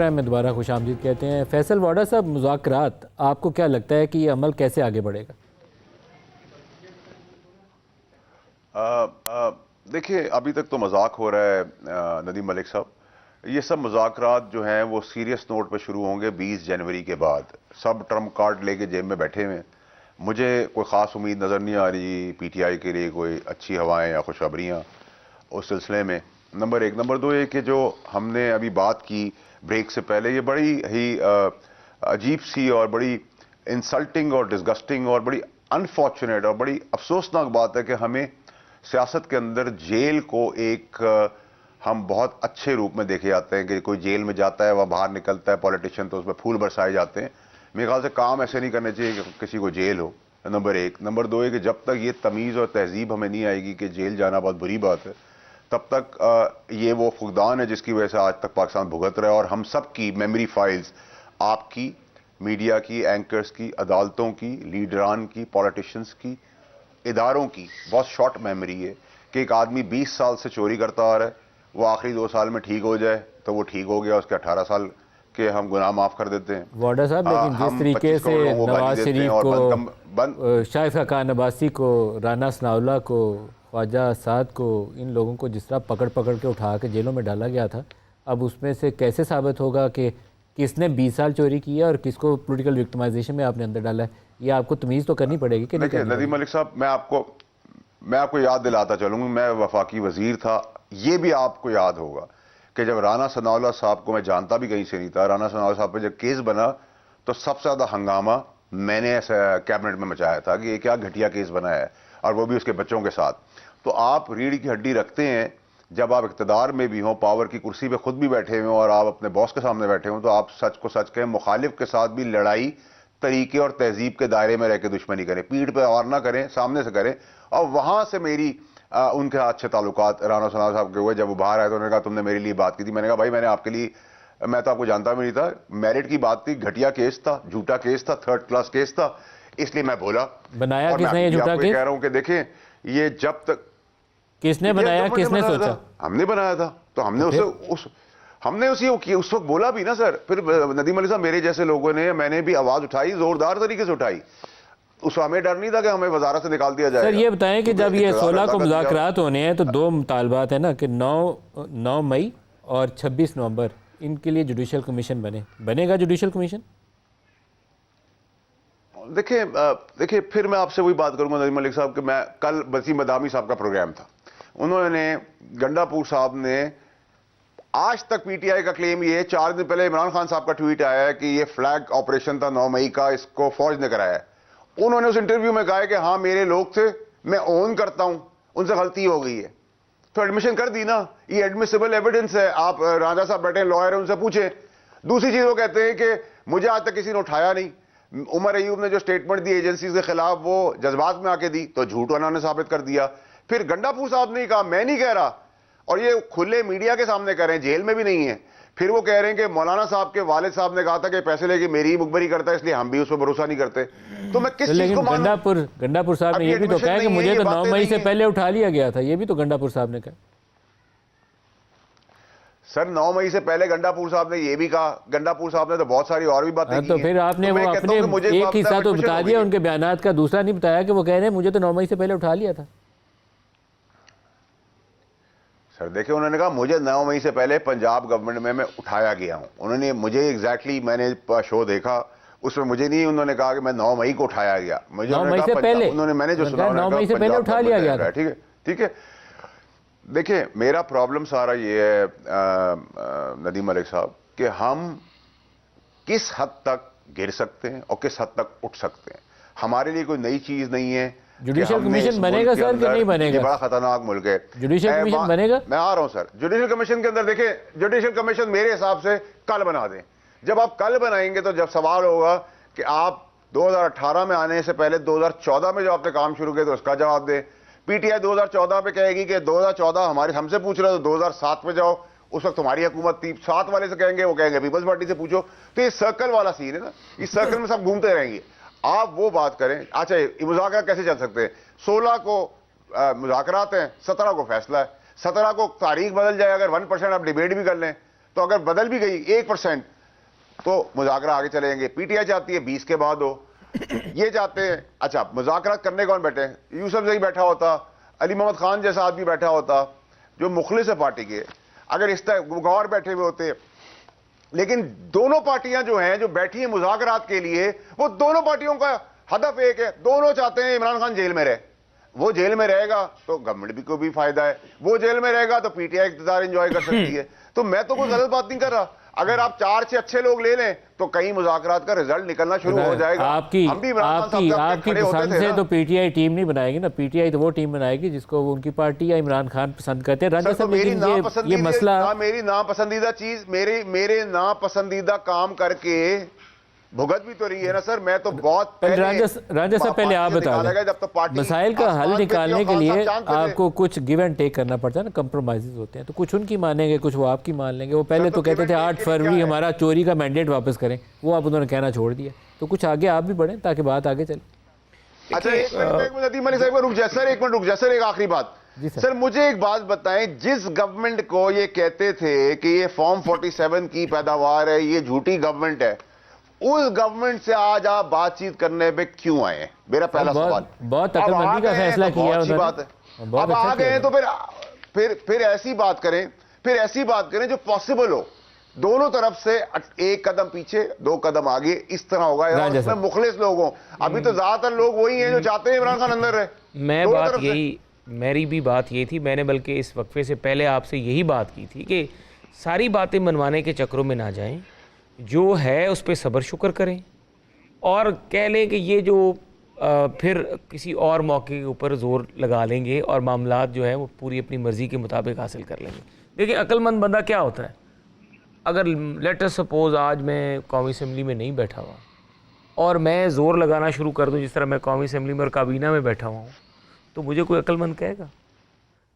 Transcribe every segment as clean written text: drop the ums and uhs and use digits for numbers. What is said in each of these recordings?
में दोबारा खुशामदीद कहते हैं। फैसल वाडा साहब, मुज़ाकरात आपको क्या लगता है कि ये अमल कैसे आगे बढ़ेगा? देखिए, अभी तक तो मजाक हो रहा है नदीम मलिक साहब। ये सब मुज़ाकरात जो हैं वो सीरियस नोट पे शुरू होंगे 20 जनवरी के बाद। सब ट्रम्प कार्ड लेके जेब में बैठे हुए हैं। मुझे कोई ख़ास उम्मीद नज़र नहीं आ रही पीटीआई के लिए कोई अच्छी हवाएं या खुशखबरियाँ उस सिलसिले में। नंबर एक। नंबर दो, ये कि जो हमने अभी बात की ब्रेक से पहले, ये बड़ी ही अजीब सी और बड़ी इंसल्टिंग और डिस्गस्टिंग और बड़ी अनफॉर्चुनेट और बड़ी अफसोसनाक बात है कि हमें सियासत के अंदर जेल को एक हम बहुत अच्छे रूप में देखे जाते हैं कि कोई जेल में जाता है, वह बाहर निकलता है पॉलिटिशियन, तो उसमें फूल बरसाए जाते हैं। मेरे ख्याल से काम ऐसे नहीं करने चाहिए कि किसी को जेल हो। नंबर एक। नंबर दो है कि जब तक ये तमीज़ और तहजीब हमें नहीं आएगी कि जेल जाना बहुत बुरी बात है, तब तक ये वो फुकदान है जिसकी वजह से आज तक पाकिस्तान भुगत रहा है। और हम सब की मेमोरी फाइल्स, आपकी, मीडिया की, एंकर्स की, अदालतों की, लीडरान की, पॉलिटिशियंस की, इदारों की बहुत शॉर्ट मेमोरी है कि एक आदमी 20 साल से चोरी करता आ रहा है, वो आखिरी 2 साल में ठीक हो जाए तो वो ठीक हो गया, उसके 18 साल के हम गुनाह माफ़ कर देते हैं। वाडा साहब, लेकिन जिस हम तरीके 25 से करोड़ लोगों को गाली नवाज देते हैं शरीफ और को, शाइफ खान अब्बासी को, राना सनाउल्लाह को, ख्वाजा साद को, इन लोगों को जिस तरह पकड़ पकड़ के उठा के जेलों में डाला गया था, अब उसमें से कैसे साबित होगा कि किसने 20 साल चोरी किया और किसको पॉलिटिकल विक्टिमाइजेशन में आपने अंदर डाला है? ये आपको तमीज़ तो करनी पड़ेगी कि नहीं देखिए करनी पड़ेगी? नदीम मलिक साहब, मैं आपको याद दिलाता चलूंगा, मैं वफाकी वजीर था। ये भी आपको याद होगा कि जब राना सनाउल्लाह साहब को मैं जानता भी कहीं से नहीं था, राना सनाउल्लाह साहब पे जब केस बना तो सबसे ज्यादा हंगामा मैंने ऐसा कैबिनेट में मचाया था कि ये क्या घटिया केस बनाया है, और वो भी उसके बच्चों के साथ। तो आप रीढ़ की हड्डी रखते हैं जब आप इक़्तिदार में भी हों, पावर की कुर्सी पे खुद भी बैठे हुए हों और आप अपने बॉस के सामने बैठे हों, तो आप सच को सच कहें, मुखालिफ के साथ भी लड़ाई तरीके और तहजीब के दायरे में रह के दुश्मनी करें, पीठ पे वार ना करें, सामने से करें। और वहां से मेरी उनके अच्छे ताल्लुकात राना सनाउल्लाह साहब के हुए। जब वो बाहर आए तो उन्होंने कहा तुमने मेरे लिए बात की थी। मैंने कहा भाई, मैंने आपके लिए, मैं तो आपको जानता भी नहीं था, मेरिट की बात थी, घटिया केस था, झूठा केस था, थर्ड क्लास केस था, इसलिए मैं बोला। बनाया और मैं किसने ये झूठा आपको केस? कह रहा हूं कि देखें, ये जब तक किसने बनाया, किसने सोचा? हमने बनाया था, तो हमने उस वक्त बोला भी ना सर। फिर नदीम अली साहब, मेरे जैसे लोगों ने, मैंने भी आवाज उठाई, जोरदार तरीके से उठाई। उस हमें डर नहीं था कि हमें वजारत से निकाल दिया जाएगा। सर ये बताएं कि जब ये 16 को मुज़ाकरात होने हैं तो दो मुतालबात है ना कि 9 मई और 26 नवंबर इनके लिए जुडिशल कमीशन बनेगा जुडिशल कमीशन? देखिए फिर मैं आपसे वही बात करूंगा नदीम मलिक साहब कि मैं कल वसीम मदामी साहब का प्रोग्राम था, उन्होंने, गंडापुर साहब ने, आज तक पीटीआई का क्लेम ये है, 4 दिन पहले इमरान खान साहब का ट्वीट आया है कि ये फ्लैग ऑपरेशन था 9 मई का, इसको फौज ने कराया है। उन्होंने उस इंटरव्यू में कहा है कि हाँ मेरे लोग थे, मैं ओन करता हूं, उनसे गलती हो गई है। तो एडमिशन कर दी ना, ये एडमिसिबल एविडेंस है। आप राजा साहब बैठे लॉयर, उनसे पूछे। दूसरी चीज वो कहते हैं कि मुझे आज तक किसी ने उठाया नहीं। उमर अयूब ने जो स्टेटमेंट दी एजेंसी के खिलाफ, वो जज्बात में आके दी, तो झूठ उन्होंने साबित कर दिया। फिर गंडापुर साहब ने कहा मैं नहीं कह रहा, और ये खुले मीडिया के सामने कह रहे हैं, जेल में भी नहीं है। फिर वो कह रहे हैं कि मौलाना साहब के वालिद साहब ने कहा था कि पैसे लेके मेरी ही मुखबरी करता है, इसलिए हम भी उस पर भरोसा नहीं करते। तो मैं किस चीज को मानूं? गंडापुर साहब ने ये भी तो कहा कि मुझे तो 9 मई से पहले उठा लिया गया था, ये भी तो गंडापुर साहब ने कहा। सर 9 मई से पहले गंडापुर साहब ने ये भी कहा। गंडापुर साहब ने तो बहुत सारी और भी बातें की तो फिर आपने वो अपने एक हिस्सा तो बता दिया उनके बयानात का, दूसरा नहीं बताया कि वो कह रहे हैं मुझे तो 9 मई से पहले उठा लिया था। सर देखिए, उन्होंने कहा मुझे 9 मई से पहले पंजाब गवर्नमेंट में मैं उठाया गया हूं। उन्होंने मुझे एग्जैक्टली, मैंने शो देखा, उसमें मुझे नहीं उन्होंने कहा कि मैं 9 मई को उठाया गया। मुझे 9 मई से पहले उन्होंने, मैंने जो सुना, 9 मई से पहले उठा लिया गया था। ठीक है, ठीक है। देखिए मेरा प्रॉब्लम सारा ये है नदीम मलिक साहब कि हम किस हद तक गिर सकते हैं और किस हद तक उठ सकते हैं। हमारे लिए कोई नई चीज नहीं है। जुडिशल कमीशन बनेगा सर कि नहीं बनेगा? बड़ा खतरनाक मुल्क है। जुडिशल कमीशन बनेगा? मैं आ रहा हूं सर। जुडिशल कमीशन के अंदर देखिए, जुडिशल कमीशन मेरे हिसाब से कल बना दें। जब आप कल बनाएंगे तो जब सवाल होगा कि आप 2018 में आने से पहले 2014 में जो आपने काम शुरू किया तो उसका जवाब दें। पीटीआई 2014 पे कहेगी कि 2014 हमारे, हमसे पूछ रहे हो तो 2007 में जाओ, उस वक्त तुम्हारी हुकूमत थी। 7 वाले से कहेंगे, वो कहेंगे पीपल्स पार्टी से पूछो। तो ये सर्कल वाला सीन है ना, इस सर्कल में सब घूमते रहेंगे। आप वो बात करें। अच्छा, ये मुज़ाकरा कैसे चल सकते हैं? 16 को मुज़ाकरात हैं, 17 को फैसला है। 17 को तारीख बदल जाए, अगर 1% आप डिबेट भी कर लें, तो अगर बदल भी गई 1% तो मुज़ाकरा आगे चलेंगे। पीटीआई चाहती है 20 के बाद हो, ये चाहते हैं। अच्छा, मुज़ाकरा करने कौन बैठे हैं? यूसुफ जई बैठा होता, अली मोहम्मद खान जैसा आदमी बैठा होता जो मुखलिस है पार्टी के, अगर इस तरह गौर बैठे हुए होते। लेकिन दोनों पार्टियां जो हैं, जो बैठी हैं मुज़ाकरात के लिए, वो दोनों पार्टियों का हदफ एक है, दोनों चाहते हैं इमरान खान जेल में रहे। वो जेल में रहेगा तो गवर्नमेंट भी को भी फायदा है, वो जेल में रहेगा तो पीटीआई इक़्तिदार एंजॉय कर सकती है। तो मैं तो कोई गलत बात नहीं कर रहा। अगर आप 4 से अच्छे लोग ले लें तो कई मुज़ाकरात का रिजल्ट निकलना शुरू हो जाएगा। आपकी हम भी इमरान खान साहब के आपकी खड़े होते पसंद थे से ना। तो पीटीआई टीम नहीं बनाएगी ना। पीटीआई तो वो टीम बनाएगी जिसको वो उनकी पार्टी या इमरान खान पसंद करते हैं। सर, तो मेरी ये नापसंदीदा मसला मेरी नापसंदीदा चीज मेरे नापसंदीदा काम करके भुगत भी तो रही है ना सर। मैं तो बहुत राजा साहब पहले आप बता दें, जब तो पार्टी मसाइल का हल निकालने के लिए आपको को कुछ गिव एंड टेक करना पड़ता है ना, कंप्रोमाइजेज होते हैं। तो कुछ उनकी मानेंगे, कुछ वो आपकी मान लेंगे। वो पहले तो कहते थे 8 फरवरी हमारा चोरी का मैंडेट वापस करें, वो आप उन्होंने कहना छोड़ दिया। तो कुछ आगे आप भी बढ़ें ताकि बात आगे चले। अच्छा, एक मिनट नदीम अली साहब रुक जाए सर, एक मिनट रुक जाए सर, एक आखिरी बात। सर मुझे एक बात बताएं, जिस गवर्नमेंट को ये कहते थे कि ये फॉर्म 47 की पैदावार है, ये झूठी गवर्नमेंट है, उस गवर्नमेंट से आज आप बातचीत करने पे क्यों आए हैं? मेरा पहला सवाल। बहुत अक्लमंदी का फैसला किया है, बात है। अब आ गए तो फिर ऐसी बात करें जो पॉसिबल हो। दोनों तरफ से एक कदम पीछे 2 कदम आगे, इस तरह होगा। इसमें मुखलिस लोग हों। अभी तो ज्यादातर लोग वही हैं जो चाहते हैं इमरान खान अंदर रहे। मेरी भी बात यही थी। मैंने बल्कि इस वक्फे से पहले आपसे यही बात की थी कि सारी बातें मनवाने के चक्रों में ना जाएं, जो है उस पर सब्र शुक्र करें और कह लें कि ये जो फिर किसी और मौके के ऊपर ज़ोर लगा लेंगे और मामलात जो है वो पूरी अपनी मर्ज़ी के मुताबिक हासिल कर लेंगे। देखिए, अक्लमंद बंदा क्या होता है, अगर लेट अस सपोज़ आज मैं कौमी असम्बली में नहीं बैठा हुआ और मैं ज़ोर लगाना शुरू कर दूं जिस तरह मैं कौमी असम्बली में और काबीना में बैठा हुआ हूँ, तो मुझे कोई अक्लमंद कहेगा?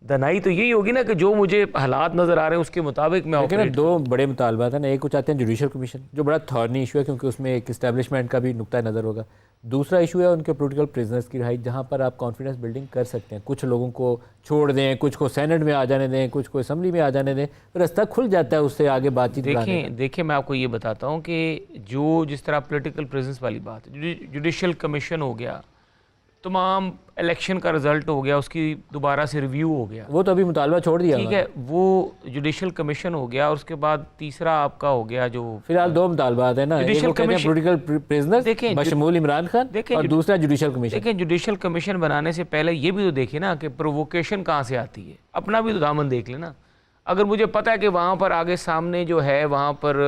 दनाई तो यही होगी ना कि जो मुझे हालात नज़र आ रहे हैं उसके मुताबिक मैं लेकिन 2 बड़े मुतालबात हैं ना। एक को चाहते हैं जुडिशल कमीशन, जो बड़ा थॉर्नी इशू है क्योंकि उसमें एक इस्टेब्लिशमेंट का भी नुक्ता नज़र होगा। दूसरा इशू है उनके पॉलिटिकल प्रिजनर्स की रिहाई, जहाँ पर आप कॉन्फिडेंस बिल्डिंग कर सकते हैं। कुछ लोगों को छोड़ दें, कुछ को सेनेट में आ जाने दें, कुछ को असम्बली में आ जाने दें, रास्ता खुल जाता है उससे आगे बातचीत। देखिए मैं आपको ये बताता हूँ कि जो जिस तरह पॉलिटिकल प्रेजेंस वाली बात है, जुडिशल कमीशन हो गया, तमाम इलेक्शन का रिजल्ट हो गया, उसकी दोबारा से रिव्यू हो गया, वो तो अभी मुतालबा छोड़ दिया, ठीक है, वो जुडिशल कमीशन हो गया। और उसके बाद तीसरा आपका हो गया जो फिलहाल 2 मुतालबात है ना, एक वो कहते हैं पॉलिटिकल प्रिजनर्स बशमूल इमरान खान, और दूसरा जुडिशल कमीशन। देखिए, जुडिशल कमीशन बनाने से पहले ये भी तो देखे ना कि प्रोवोकेशन कहाँ से आती है, अपना भी तो दामन देख लेना। अगर मुझे पता है कि वहाँ पर आगे सामने जो है वहाँ पर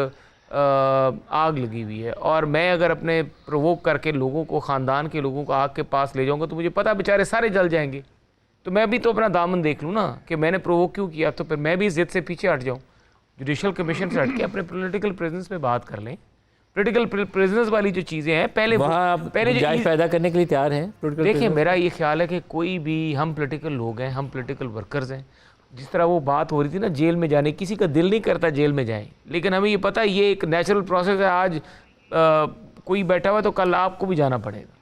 आग लगी हुई है और मैं अगर अपने प्रोवोक करके लोगों को, ख़ानदान के लोगों को आग के पास ले जाऊंगा तो मुझे पता है बेचारे सारे जल जाएंगे। तो मैं भी तो अपना दामन देख लूँ ना कि मैंने प्रोवोक क्यों किया, तो फिर मैं भी जिद से पीछे हट जाऊँ। जुडिशल कमीशन से हट के अपने पॉलिटिकल प्रेजेंस पे बात कर लें। पॉलिटिकल प्रेजेंस वाली जो चीज़ें हैं पहले जो पैदा करने के लिए तैयार हैं। देखिए, मेरा ये ख्याल है कि कोई भी, हम पॉलिटिकल लोग हैं, हम पॉलिटिकल वर्कर्स हैं। जिस तरह वो बात हो रही थी ना जेल में जाने, किसी का दिल नहीं करता जेल में जाए, लेकिन हमें ये पता है ये एक नेचुरल प्रोसेस है। आज कोई बैठा हुआ तो कल आपको भी जाना पड़ेगा।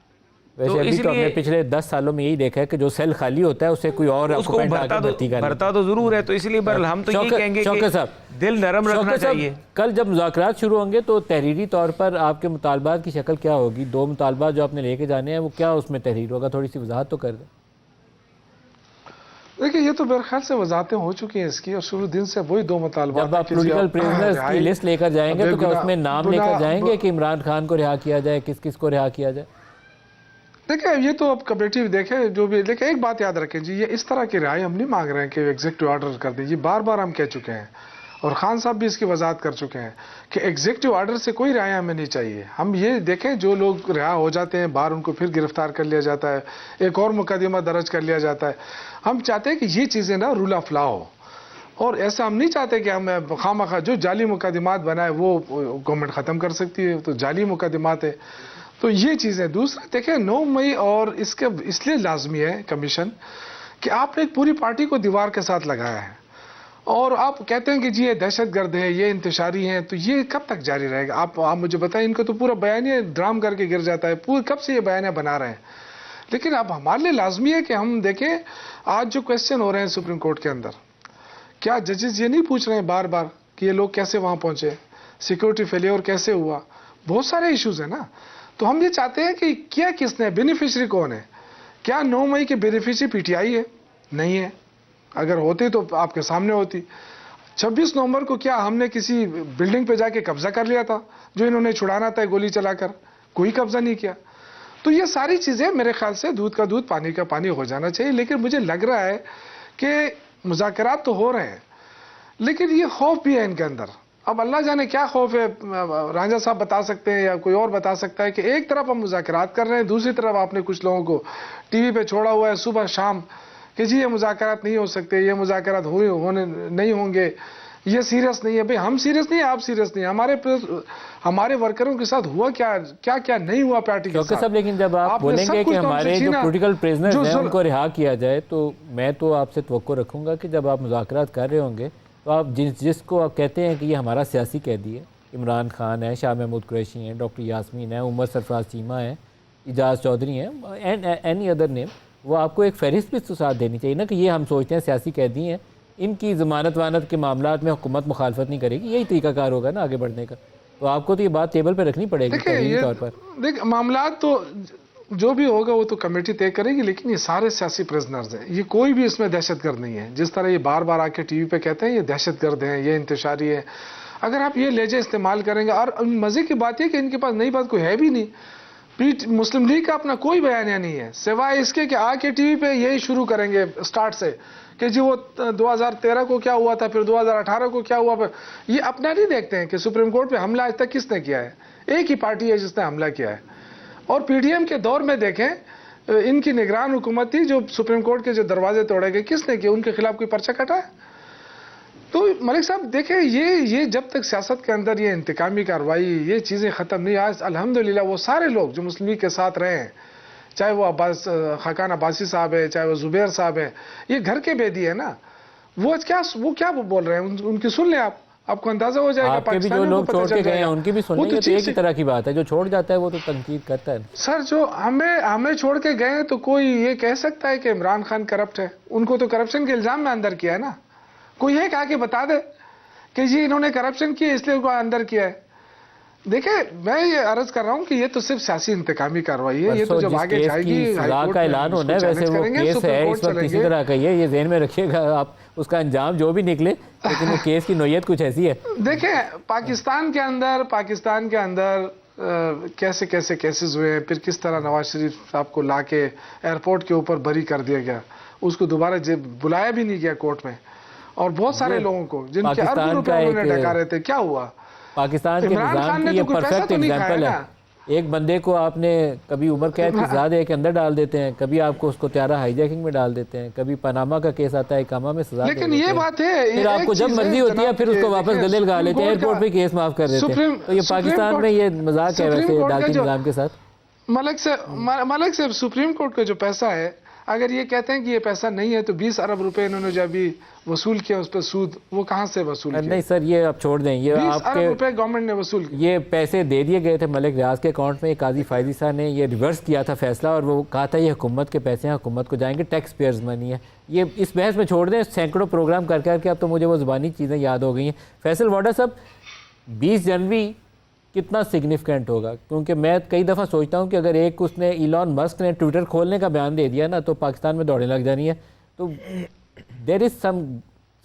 वैसे तो अभी तो हमने पिछले 10 सालों में यही देखा है कि जो सेल खाली होता है उसे कोई और उसको भरता तो जरूर है। तो इसलिए बहरहाल हम तो यही कहेंगे कि दिल नरम रखना चाहिए। कल जब मुज़ाकरात शुरू होंगे तो तहरीरी तौर पर आपके मुतालबात की शक्ल क्या होगी? 2 मुतालबात जो आपने लेके जाने हैं वो क्या उसमें तहरीर होगा? थोड़ी सी वजाहत तो कर दें। देखिए, ये तो मेरे ख्याल से वजाहतें हो चुकी हैं इसकी, और शुरू दिन से वही 2 मुतालबात। जब आप पॉलिटिकल प्रिजनर्स की लिस्ट लेकर जाएंगे तो क्या उसमें नाम लेकर जाएंगे कि इमरान खान को रिहा किया जाए, किस किस को रिहा किया जाए? देखिए, ये तो अब कमेटी देखे जो भी। लेकिन एक बात याद रखें जी, ये इस तरह की रिहाई हम नहीं मांग रहे हैं कि एग्जीक्यूटिव ऑर्डर कर दीजिए। बार बार हम कह चुके हैं और खान साहब भी इसकी वजाहत कर चुके हैं कि एग्जीक्यूटिव ऑर्डर से कोई रिहाई हमें नहीं चाहिए। हम ये देखें जो लोग रिहा हो जाते हैं बाहर, उनको फिर गिरफ्तार कर लिया जाता है, एक और मुकदमा दर्ज कर लिया जाता है। हम चाहते हैं कि ये चीज़ें ना रूल ऑफ लॉ हो, और ऐसा हम नहीं चाहते कि हम खामखा जो जाली मुकदमात बनाए वो गवर्नमेंट ख़त्म कर सकती है, तो जाली मुकदमात है। तो ये चीज़ें। दूसरा देखें, 9 मई और इसके इसलिए लाजमी है कमीशन कि आपने एक पूरी पार्टी को दीवार के साथ लगाया है और आप कहते हैं कि जी ये दहशतगर्द है, ये इंतशारी हैं, तो ये कब तक जारी रहेगा? आप मुझे बताएं। इनको तो पूरा बयानिया ड्राम करके गिर जाता है, पूरे कब से ये बयानिया बना रहे हैं। लेकिन अब हमारे लिए लाजमी है कि हम देखें आज जो क्वेश्चन हो रहे हैं सुप्रीम कोर्ट के अंदर, क्या जजेस ये नहीं पूछ रहे हैं बार बार कि ये लोग कैसे वहाँ पहुँचे, सिक्योरिटी फेलियर कैसे हुआ, बहुत सारे इश्यूज हैं ना। तो हम ये चाहते हैं कि क्या किसने, बेनिफिशियरी कौन है? क्या 9 मई के बेनिफिशियरी पीटीआई है? नहीं है। अगर होती तो आपके सामने होती। 26 नवंबर को क्या हमने किसी बिल्डिंग पे जाके कब्जा कर लिया था जो इन्होंने छुड़ाना था गोली चलाकर? कोई कब्जा नहीं किया। तो ये सारी चीज़ें मेरे ख्याल से दूध का दूध पानी का पानी हो जाना चाहिए। लेकिन मुझे लग रहा है कि मुज़ाकरात तो हो रहे हैं, लेकिन ये खौफ भी है इनके अंदर। अब अल्लाह जाने क्या खौफ है, रांझा साहब बता सकते हैं या कोई और बता सकता है कि एक तरफ हम मुज़ाकरात कर रहे हैं, दूसरी तरफ आपने कुछ लोगों को टीवी पे छोड़ा हुआ है सुबह शाम कि जी ये मुज़ाकरात नहीं हो सकते, ये मुज़ाकरात होने नहीं होंगे, ये सीरियस नहीं है। भाई हम सीरियस नहीं है, आप सीरियस नहीं है। हमारे वर्करों के साथ हुआ क्या क्या क्या नहीं हुआ पार्टी के साथ। सब लेकिन जब आप बोलेंगे कि हमारे जो पॉलिटिकल प्रिजनर्स हैं उनको रिहा किया जाए, तो मैं तो आपसे तवक्को रखूंगा कि जब आप मुज़ाकरात कर रहे होंगे तो आप जिसको आप कहते हैं कि ये हमारा सियासी कैदी है, इमरान खान है, शाह महमूद कुरैशी हैं, डॉक्टर यास्मीन है, उमर सरफराज चीमा है, इजाज़ चौधरी हैं, एंड एनी अदर नेम, वो आपको एक फहरिस्त भी तो साथ देनी चाहिए ना कि ये हम सोचते हैं सियासी कैदी हैं, इनकी ज़मानत वानत के मामलात में हुकूमत मुखालफत नहीं करेगी, यही तरीकाकार होगा ना आगे बढ़ने का। तो आपको तो ये बात टेबल पर रखनी पड़ेगी तहरीरी तौर पर। देखिए मामला तो जो भी होगा वो तो कमेटी तय करेगी, लेकिन ये सारे सियासी प्रिजनर्स हैं, ये कोई भी इसमें दहशतगर्द नहीं है। जिस तरह ये बार बार आके टीवी पे कहते हैं ये दहशतगर्द हैं, ये इंतशारी है, अगर आप ये लहजे इस्तेमाल करेंगे, और मज़े की बात यह कि इनके पास नई बात कोई है भी नहीं। मुस्लिम लीग का अपना कोई बयानिया नहीं है सिवाय इसके कि आके टीवी पे यही शुरू करेंगे स्टार्ट से कि जी वो 2013 को क्या हुआ था, फिर 2018 को क्या हुआ। फिर ये अपना नहीं देखते हैं कि सुप्रीम कोर्ट पे हमला आज तक किसने किया है? एक ही पार्टी है जिसने हमला किया है। और पीडीएम के दौर में देखें इनकी निगरान हुकूमत थी, जो सुप्रीम कोर्ट के जो दरवाजे तोड़े गए किसने किए? उनके खिलाफ कोई पर्चा कटा है? तो मलिक साहब देखें ये जब तक सियासत के अंदर ये इंतकामी कार्रवाई ये चीज़ें ख़त्म नहीं, आज अल्हम्दुलिल्लाह वो सारे लोग जो मुस्लिम लीग के साथ रहे हैं, चाहे वो खाकान अब्बासी साहब है, चाहे वो जुबैर साहब है, ये घर के बेदी है ना, वो क्या बोल रहे हैं उनकी सुन लें आपको अंदाजा हो जाएगा। आपके भी जो लोग छोड़ के गए हैं उनकी भी सुन लेंगे तो एक ही तरह की बात है, जो छोड़ जाता है वो तो तनकीद करता है। सर जो हमें छोड़ के गए तो कोई ये कह सकता है कि इमरान खान करप्ट है? उनको तो करप्शन के इल्जाम में अंदर किया है ना। कोई है कहा कि बता दे कि जी इन्होंने करप्शन किया इसलिए उनको अंदर किया है। देखिए मैं ये अर्ज कर रहा हूँ कि ये तो सिर्फ सियासी इंतकामी कार्रवाई है, ये तो जब आगे जाएगी सजा का ऐलान होना है, वैसे वो केस है इस वक्त किसी तरह का ये ज़हन में रखिएगा आप, उसका अंजाम जो भी निकले, लेकिन वो केस की नोयत कुछ ऐसी है। देखें पाकिस्तान के अंदर कैसे कैसे केसेस हुए हैं, फिर किस तरह नवाज शरीफ साहब को ला के एयरपोर्ट के ऊपर बरी कर दिया गया, उसको दोबारा बुलाया भी नहीं गया कोर्ट में, और बहुत सारे लोगों को जिनके अरबों रुपए उन्होंने डका रहे थे, क्या हुआ? पाकिस्तान के निज़ाम की ये परफेक्ट एग्जांपल है। एक बंदे को आपने कभी उम्र कैद की सजा के अंदर डाल देते हैं, कभी आपको उसको त्यारा हाईजैकिंग में डाल देते हैं, कभी पनामा का केस आता है इकामा में सजा, लेकिन ये बात है फिर आपको जब मर्जी होती है फिर उसको वापस गले लगा लेते हैं, एयरपोर्ट पे केस माफ कर देते हैं। तो ये पाकिस्तान में ये मजाक है वैसे डाकी निज़ाम के साथ। मलिक से सुप्रीम कोर्ट का जो पैसा है, अगर ये कहते हैं कि ये पैसा नहीं है तो 20 अरब रुपए इन्होंने जो अभी वसूल किया उस पर सूद, वो कहाँ से वसूल किया? नहीं सर ये आप छोड़ दें, ये 20 अरब रुपए गवर्नमेंट ने वसूल किया। ये पैसे दे दिए गए थे मलिक रियाज के अकाउंट में, काजी फायदी साहब ने ये रिवर्स किया था फैसला, और वो कहा था ये हुकूमत के पैसे हैं, हुकूमत को जाएंगे, टैक्स पेयर्स मनी है। ये इस बहस में छोड़ दें, सैकड़ों प्रोग्राम कर करके अब तो मुझे वो ज़ुबानी चीज़ें याद हो गई हैं। फैसल वाडा साहब 20 जनवरी कितना सिग्निफिकेंट होगा, क्योंकि मैं कई दफ़ा सोचता हूँ कि अगर एक उसने इलॉन मस्क ने ट्विटर खोलने का बयान दे दिया ना तो पाकिस्तान में दौड़ने लग जानी है। तो there is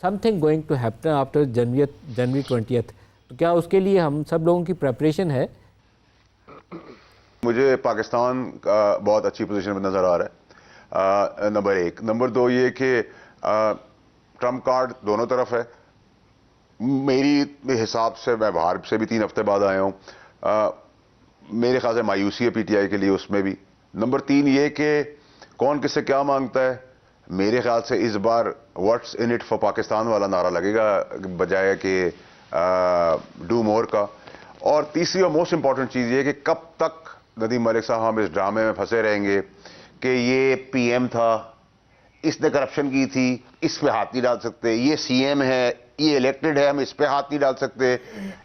something going to happen after January 20। तो क्या उसके लिए हम सब लोगों की प्रेपरेशन है? मुझे पाकिस्तान का बहुत अच्छी पोजीशन में नज़र आ रहा है, नंबर एक। नंबर दो ये कि ट्रम्प कार्ड दोनों तरफ है। मेरी हिसाब से मैं बाहर से भी 3 हफ्ते बाद आया हूँ, मेरे ख्याल से मायूसी है पीटीआई के लिए उसमें भी। नंबर 3 ये कि कौन किससे क्या मांगता है। मेरे ख्याल से इस बार what's in it for Pakistan वाला नारा लगेगा बजाय कि डू मोर का। और तीसरी और मोस्ट इंपॉर्टेंट चीज़ ये कि कब तक नदीम मलिक साहब हम इस ड्रामे में फंसे रहेंगे कि ये पीएम था, इसने करप्शन की थी, इस पे हाथ नहीं डाल सकते, ये सीएम है, ये इलेक्टेड है, हम इस पे हाथ नहीं डाल सकते,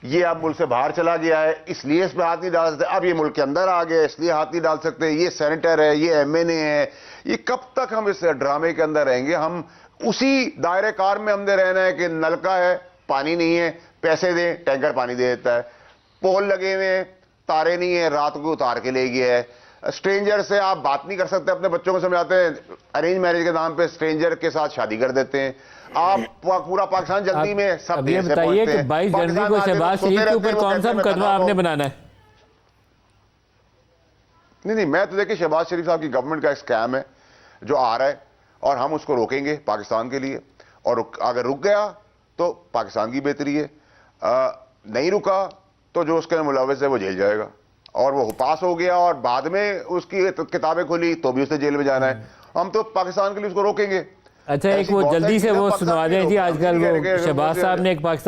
ये अब मुल्क से बाहर चला गया है इसलिए इस पे हाथ नहीं डाल सकते, अब ये मुल्क के अंदर आ गया इसलिए हाथ नहीं डाल सकते, ये सेनेटर है, ये एमएनए है। ये कब तक हम इस ड्रामे के अंदर रहेंगे? हम उसी दायरे कार में हमने रहना है कि नलका है पानी नहीं है, पैसे दें, टैंकर पानी दे देता है। पोल लगे हुए हैं, तारे नहीं है, रात को उतार के ले गया है। स्ट्रेंजर से आप बात नहीं कर सकते, अपने बच्चों को समझाते हैं, अरेंज मैरिज के नाम पे स्ट्रेंजर के साथ शादी कर देते हैं। आप पूरा पाकिस्तान जल्दी में सब अब ये देर से बताइए पहुंचते कि हैं। 22 जनवरी को पाकिस्तान शहबाज आते शरीफ के रहते ऊपर हैं, वो कौन सा कहते हैं, मुकदमा मैं आपने खत्म बनाना है? नहीं, मैं तो देखिए शहबाज शरीफ साहब की गवर्नमेंट का एक स्कैम है जो आ रहा है और हम उसको रोकेंगे पाकिस्तान के लिए, और अगर रुक गया तो पाकिस्तान की बेहतरी है, नहीं रुका तो जो उसके मुलविस है वो जेल जाएगा, और वो पास हो गया और बाद में उसकी किताबें खुली तो भी उसे जेल में जाना है। हम तो पाकिस्तान के लिए उसको रोकेंगे। अच्छा, एक वो जल्दी से वो सुनवा दें जी। आजकल वो शहबाज साहब ने एक पाकिस्तान